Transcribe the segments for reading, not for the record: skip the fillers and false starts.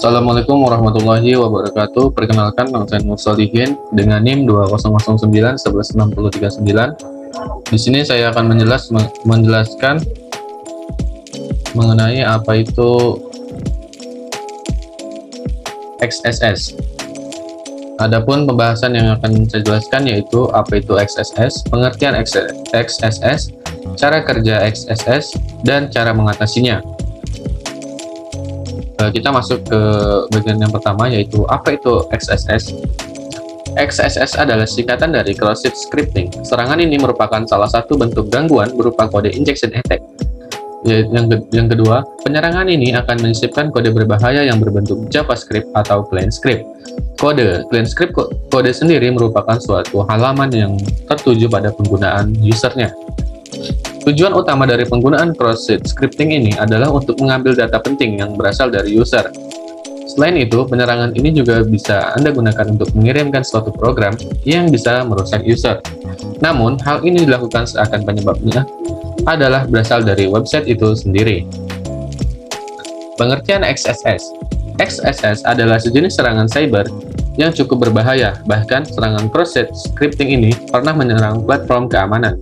Assalamualaikum warahmatullahi wabarakatuh. Perkenalkan, nama saya Nur Solihin dengan NIM 2009116039. Di sini saya akan menjelaskan mengenai apa itu XSS. Adapun pembahasan yang akan saya jelaskan yaitu apa itu XSS, pengertian XSS, cara kerja XSS, dan cara mengatasinya. Kita masuk ke bagian yang pertama, yaitu apa itu XSS. XSS adalah singkatan dari Cross-Site Scripting. Serangan ini merupakan salah satu bentuk gangguan berupa kode injection attack. Yang kedua, penyerangan ini akan menyisipkan kode berbahaya yang berbentuk JavaScript atau plain script. Plain script kode sendiri merupakan suatu halaman yang tertuju pada penggunaan usernya. Tujuan utama dari penggunaan cross-site scripting ini adalah untuk mengambil data penting yang berasal dari user. Selain itu, penyerangan ini juga bisa Anda gunakan untuk mengirimkan suatu program yang bisa merusak user. Namun, hal ini dilakukan seakan penyebabnya adalah berasal dari website itu sendiri. Pengertian XSS. XSS adalah sejenis serangan cyber yang cukup berbahaya. Bahkan, serangan cross-site scripting ini pernah menyerang platform keamanan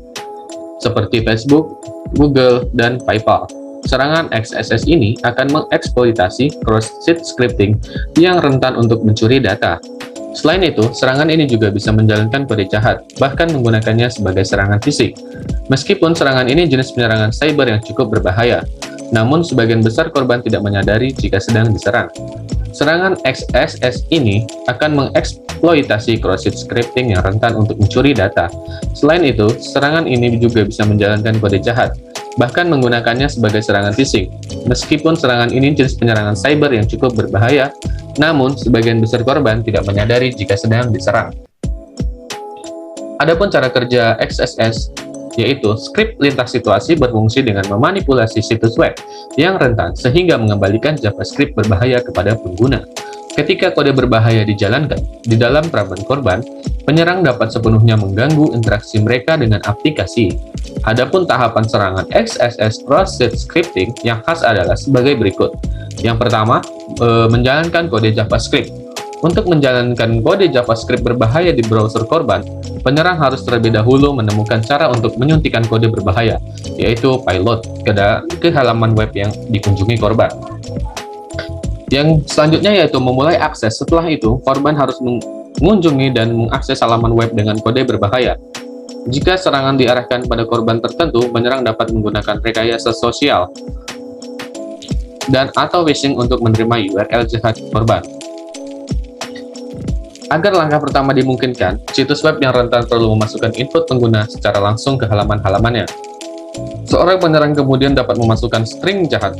seperti Facebook, Google, dan PayPal. Serangan XSS ini akan mengeksploitasi cross-site scripting yang rentan untuk mencuri data. Selain itu, serangan ini juga bisa menjalankan kode jahat, bahkan menggunakannya sebagai serangan fisik. Meskipun serangan ini jenis penyerangan cyber yang cukup berbahaya, namun sebagian besar korban tidak menyadari jika sedang diserang. Serangan XSS ini akan mengeksploitasi cross-site scripting yang rentan untuk mencuri data. Selain itu, serangan ini juga bisa menjalankan kode jahat, bahkan menggunakannya sebagai serangan phishing. Meskipun serangan ini jenis penyerangan cyber yang cukup berbahaya, namun sebagian besar korban tidak menyadari jika sedang diserang. Adapun cara kerja XSS, yaitu skrip lintas situasi berfungsi dengan memanipulasi situs web yang rentan sehingga mengembalikan JavaScript berbahaya kepada pengguna. Ketika kode berbahaya dijalankan di dalam perabot korban, penyerang dapat sepenuhnya mengganggu interaksi mereka dengan aplikasi. Adapun tahapan serangan XSS cross-site scripting yang khas adalah sebagai berikut. Yang pertama, menjalankan kode JavaScript. Untuk menjalankan kode JavaScript berbahaya di browser korban, penyerang harus terlebih dahulu menemukan cara untuk menyuntikkan kode berbahaya, yaitu payload, ke halaman web yang dikunjungi korban. Yang selanjutnya yaitu memulai akses. Setelah itu, korban harus mengunjungi dan mengakses halaman web dengan kode berbahaya. Jika serangan diarahkan pada korban tertentu, penyerang dapat menggunakan rekayasa sosial dan atau phishing untuk menerima URL jahat korban. Agar langkah pertama dimungkinkan, situs web yang rentan perlu memasukkan input pengguna secara langsung ke halaman-halamannya. Seorang penyerang kemudian dapat memasukkan string jahat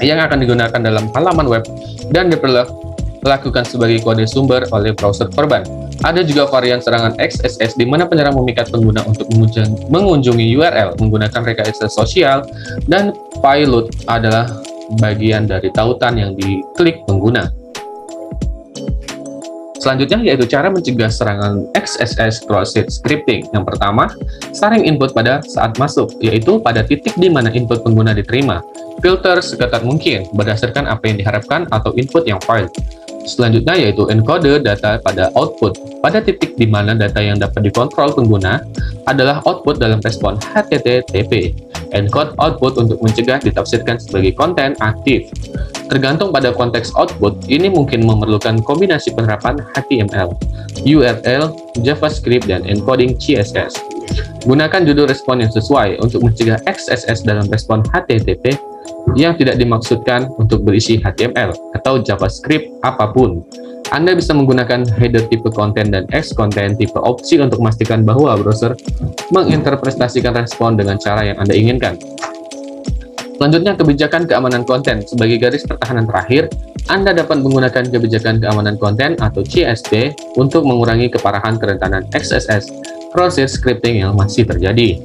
yang akan digunakan dalam halaman web dan diperlakukan sebagai kode sumber oleh browser korban. Ada juga varian serangan XSS di mana penyerang memikat pengguna untuk mengunjungi URL menggunakan rekayasa sosial, dan payload adalah bagian dari tautan yang diklik pengguna. Selanjutnya yaitu cara mencegah serangan XSS cross-site scripting. Yang pertama, saring input pada saat masuk, yaitu pada titik di mana input pengguna diterima. Filter seketat mungkin berdasarkan apa yang diharapkan atau input yang valid. Selanjutnya yaitu encode data pada output. Pada titik di mana data yang dapat dikontrol pengguna adalah output dalam respon HTTP. Encode output untuk mencegah ditafsirkan sebagai konten aktif. Tergantung pada konteks output, ini mungkin memerlukan kombinasi penerapan HTML, URL, JavaScript, dan encoding CSS. Gunakan judul respon yang sesuai untuk mencegah XSS dalam respon HTTP yang tidak dimaksudkan untuk berisi HTML atau JavaScript apapun. Anda bisa menggunakan header tipe konten dan X-konten tipe opsi untuk memastikan bahwa browser menginterpretasikan respon dengan cara yang Anda inginkan. Selanjutnya, kebijakan keamanan konten. Sebagai garis pertahanan terakhir, Anda dapat menggunakan kebijakan keamanan konten atau CSP untuk mengurangi keparahan kerentanan XSS cross-site scripting yang masih terjadi.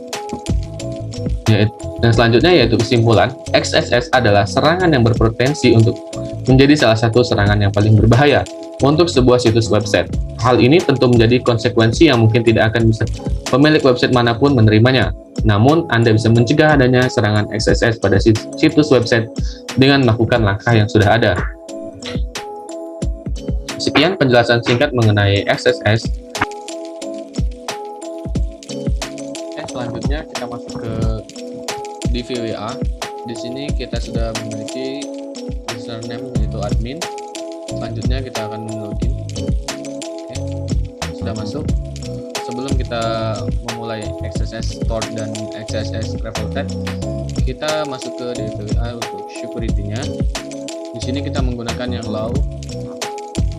Dan selanjutnya yaitu kesimpulan, XSS adalah serangan yang berpotensi untuk menjadi salah satu serangan yang paling berbahaya untuk sebuah situs website. Hal ini tentu menjadi konsekuensi yang mungkin tidak akan bisa pemilik website manapun menerimanya. Namun, Anda bisa mencegah adanya serangan XSS pada situs website dengan melakukan langkah yang sudah ada. Sekian penjelasan singkat mengenai XSS. Selanjutnya kita masuk ke DVWA. Di sini kita sudah memiliki username yaitu admin. Selanjutnya kita akan login. Oke, sudah masuk. Sebelum kita memulai XSS Store dan XSS Protect, kita masuk ke DVWA untuk security-nya. Di sini kita menggunakan yang low.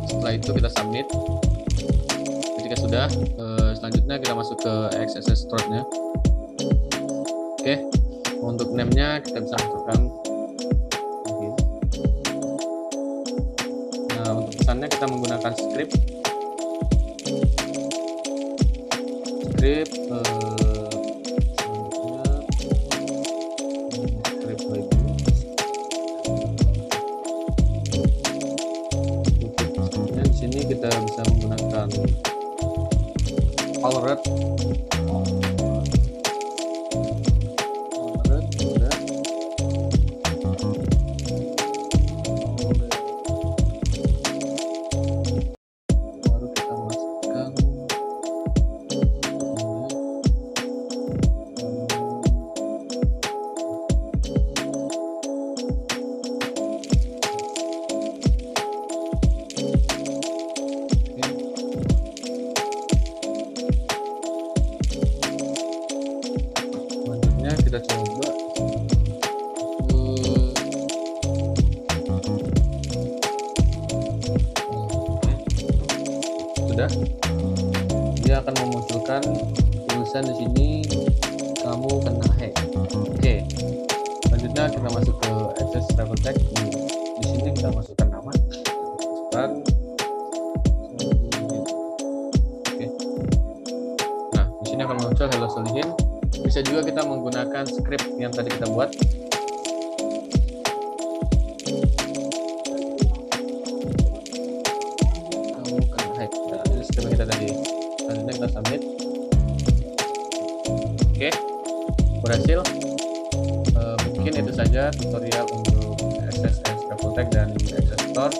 Setelah itu kita submit. Ketika sudah, selanjutnya kita masuk ke XSS Store-nya. Oke, untuk name-nya kita bisa masukkan. Nah, untuk pesannya kita menggunakan script selanjutnya script lagi. Untuk di sini kita bisa menggunakan alert. Kita coba sudah, dia akan memunculkan tulisan di sini kamu kena hack. Oke, selanjutnya kita masuk ke XSS Protect. Di sini kita masukkan nama, masukkan. Oke, nah di sini akan muncul hello Solihin. Bisa juga kita menggunakan script yang tadi kita buat. Kamu kena hack. Nah, ini script kita tadi. Selanjutnya kita submit. Oke, berhasil. Mungkin itu saja tutorial untuk XSS Protect dan XSS Store.